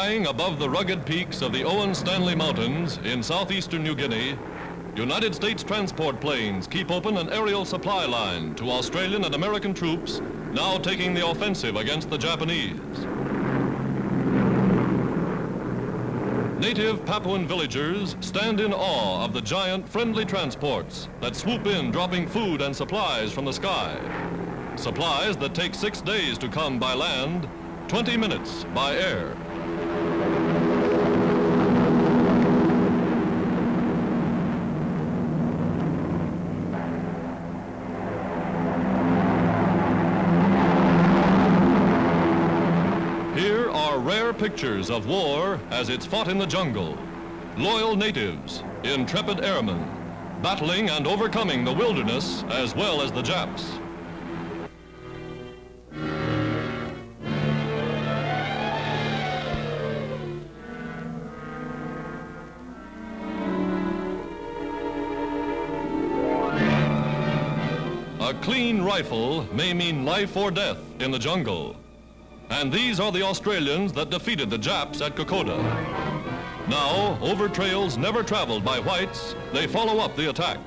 Flying above the rugged peaks of the Owen Stanley Mountains in southeastern New Guinea, United States transport planes keep open an aerial supply line to Australian and American troops now taking the offensive against the Japanese. Native Papuan villagers stand in awe of the giant friendly transports that swoop in dropping food and supplies from the sky. Supplies that take 6 days to come by land, 20 minutes by air. Here are rare pictures of war as it's fought in the jungle. Loyal natives, intrepid airmen, battling and overcoming the wilderness as well as the Japs. A clean rifle may mean life or death in the jungle. And these are the Australians that defeated the Japs at Kokoda. Now, over trails never traveled by whites, they follow up the attack.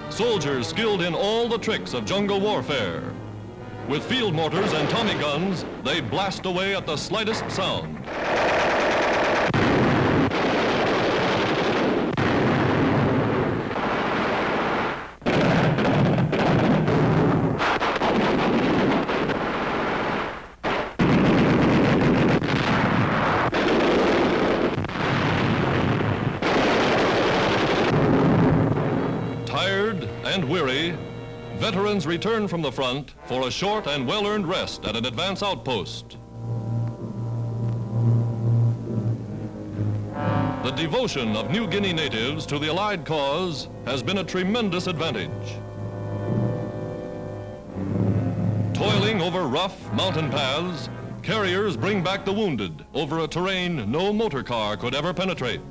Soldiers skilled in all the tricks of jungle warfare. With field mortars and Tommy guns, they blast away at the slightest sound. Tired and weary, veterans return from the front for a short and well-earned rest at an advance outpost. The devotion of New Guinea natives to the Allied cause has been a tremendous advantage. Toiling over rough mountain paths, carriers bring back the wounded over a terrain no motor car could ever penetrate.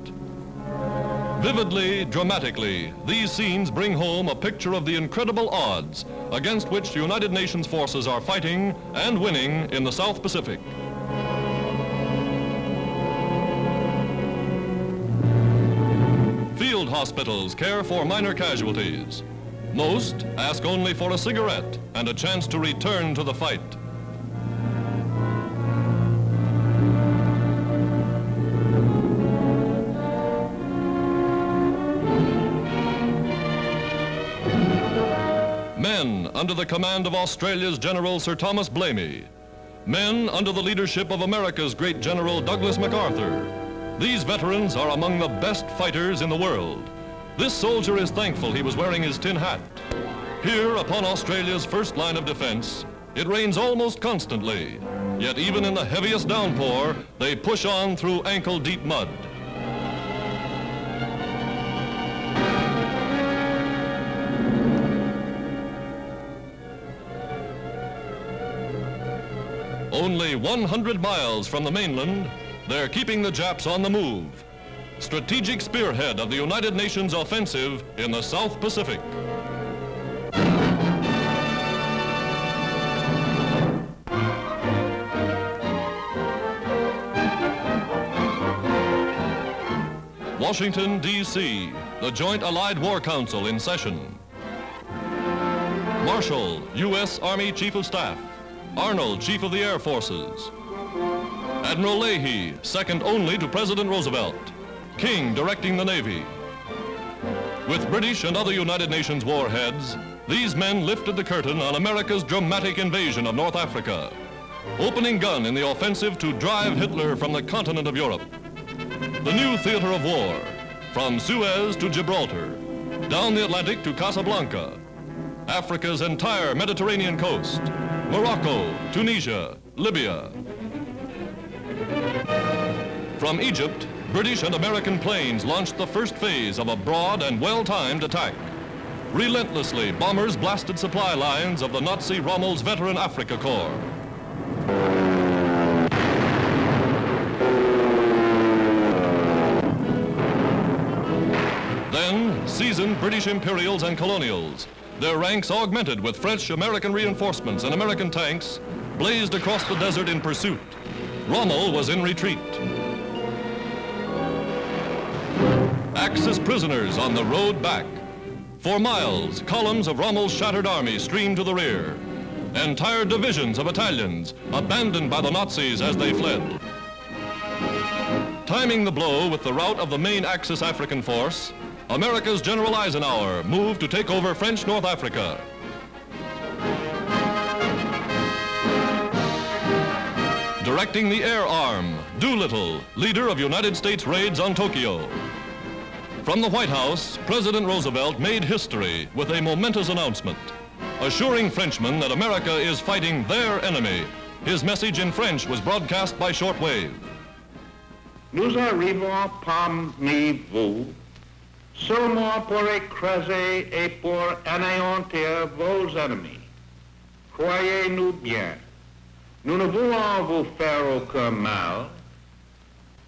Vividly, dramatically, these scenes bring home a picture of the incredible odds against which United Nations forces are fighting and winning in the South Pacific. Field hospitals care for minor casualties. Most ask only for a cigarette and a chance to return to the fight. Men under the command of Australia's General Sir Thomas Blamey. Men under the leadership of America's great General Douglas MacArthur. These veterans are among the best fighters in the world. This soldier is thankful he was wearing his tin hat. Here upon Australia's first line of defense, it rains almost constantly. Yet even in the heaviest downpour, they push on through ankle-deep mud. Only 100 miles from the mainland, they're keeping the Japs on the move. Strategic spearhead of the United Nations offensive in the South Pacific. Washington, D.C., the Joint Allied War Council in session. Marshall, U.S. Army Chief of Staff. Arnold, Chief of the Air Forces. Admiral Leahy, second only to President Roosevelt. King directing the Navy. With British and other United Nations warheads, these men lifted the curtain on America's dramatic invasion of North Africa, opening gun in the offensive to drive Hitler from the continent of Europe. The new theater of war, from Suez to Gibraltar, down the Atlantic to Casablanca, Africa's entire Mediterranean coast, Morocco, Tunisia, Libya. From Egypt, British and American planes launched the first phase of a broad and well-timed attack. Relentlessly, bombers blasted supply lines of the Nazi Rommel's veteran Africa Corps. Then, seasoned British Imperials and Colonials, their ranks augmented with French, American reinforcements and American tanks, blazed across the desert in pursuit. Rommel was in retreat. Axis prisoners on the road back. For miles, columns of Rommel's shattered army streamed to the rear. Entire divisions of Italians abandoned by the Nazis as they fled. Timing the blow with the rout of the main Axis African force, America's General Eisenhower moved to take over French North Africa. Directing the air arm, Doolittle, leader of United States raids on Tokyo. From the White House, President Roosevelt made history with a momentous announcement, assuring Frenchmen that America is fighting their enemy. His message in French was broadcast by shortwave. Nous arrivons parmi vous seulement pour écraser et pour anéantir vos ennemis. Croyez-nous bien, nous ne voulons vous faire aucun mal.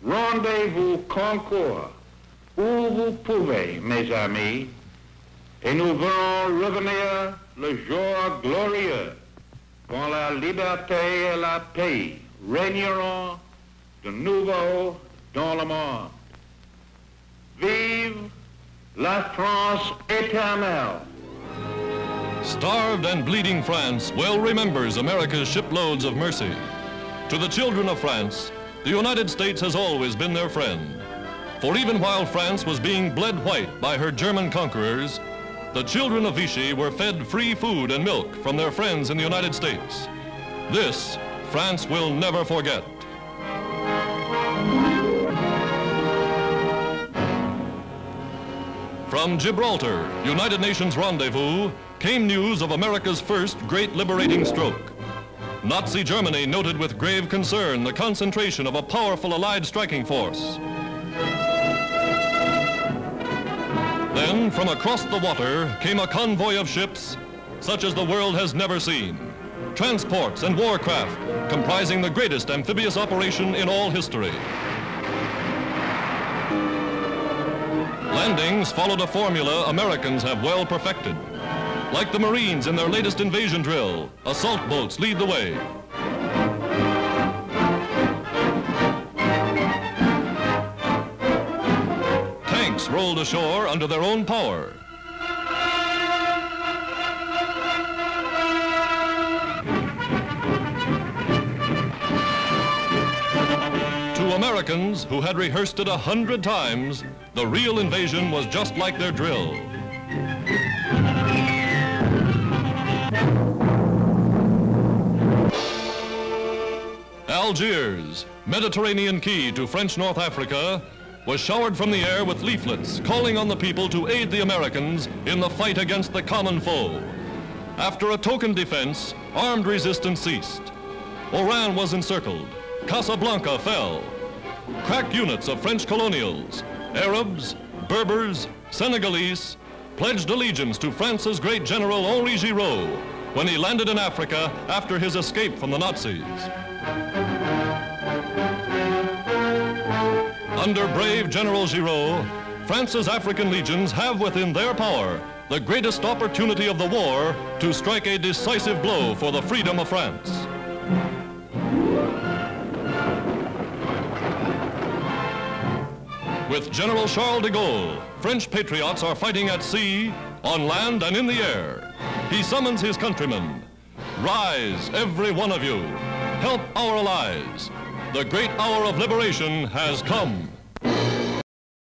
Rendez-vous concours où vous pouvez, mes amis, et nous verrons revenir le jour glorieux quand la liberté et la paix régneront de nouveau dans le monde. Vive la France éternelle! Starved and bleeding France well remembers America's shiploads of mercy. To the children of France, the United States has always been their friend. For even while France was being bled white by her German conquerors, the children of Vichy were fed free food and milk from their friends in the United States. This, France will never forget. From Gibraltar, United Nations rendezvous, came news of America's first great liberating stroke. Nazi Germany noted with grave concern the concentration of a powerful Allied striking force. Then, from across the water, came a convoy of ships such as the world has never seen. Transports and warcraft comprising the greatest amphibious operation in all history. Landings followed a formula Americans have well perfected. Like the Marines in their latest invasion drill, assault boats lead the way. Tanks rolled ashore under their own power. To Americans who had rehearsed it 100 times, the real invasion was just like their drill. Algiers, Mediterranean key to French North Africa, was showered from the air with leaflets calling on the people to aid the Americans in the fight against the common foe. After a token defense, armed resistance ceased. Oran was encircled. Casablanca fell. Crack units of French colonials, Arabs, Berbers, Senegalese, pledged allegiance to France's great general Henri Giraud when he landed in Africa after his escape from the Nazis. Under brave General Giraud, France's African legions have within their power the greatest opportunity of the war to strike a decisive blow for the freedom of France. With General Charles de Gaulle, French patriots are fighting at sea, on land, and in the air. He summons his countrymen. Rise, every one of you. Help our allies. The great hour of liberation has come.